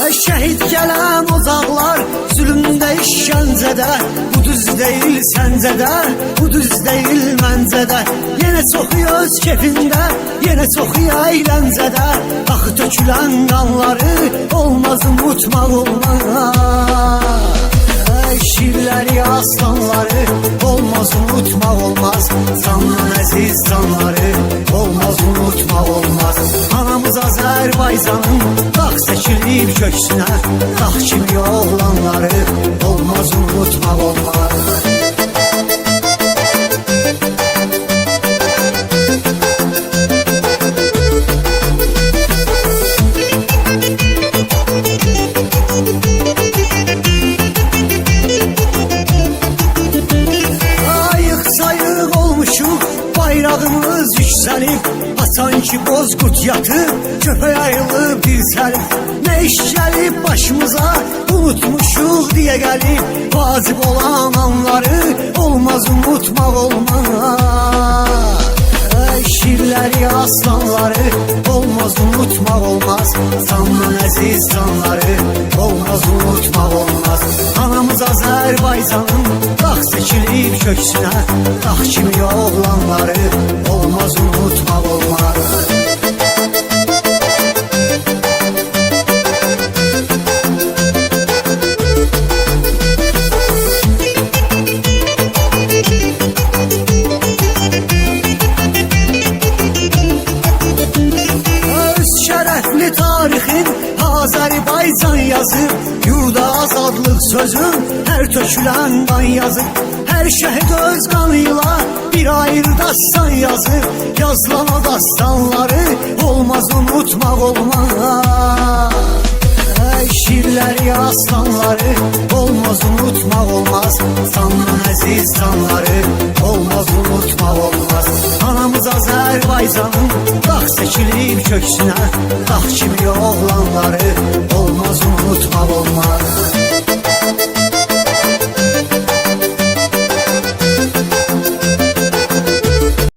Şəhid gələn ocaqlar zülmdə işgəncədə, bu düz deyil səncədə, bu düz deyil məncədə. Yenə çoxu öz kefində, yenə çoxu əyləncədə. Axı tökülən qanları olmaz unutmaq olmaz. Şirləri, aslanları olmaz unutmaq olmaz. Candan əziz canları olmaz unutmaq olmaz. Anamız Azərbaycanın dağ çəkilib köksünə, dağ kimi oğlanları olmaz unutmaq olmaz. Bayrağımız yüksəlib, açan ki bozqurt yatıb, köpək ayrılıb dirsəlib. Nə iş gəlib başımıza, unutmuşuq deyə gəlib. Vacib olan anları olmaz unutmaq olmaz. Şirləri, aslanları olmaz unutmaq olmaz. Candan əziz canları olmaz unutmaq olmaz. Anamız Azərbaycanın dağ çəkilib köksünə, dağ kimi oğlanları olmaz unutmaq olmaz. Tarixin Azərbaycan yazıb, yurda azadlıq sözün hər tökülən qan yazıb. Hər şəhid öz qanıyla bir ayrı dastan yazıb. Yazılan o dastanları olmaz unutmaq olmaz. Şirləri, aslanları olmaz unutmaq olmaz. Candan əziz canları olmaz unutmaq olmaz. Anamız Azərbaycanın dağ çəkilib köksünə, dağ kimi oğlanları olmaz unutmaq olmaz.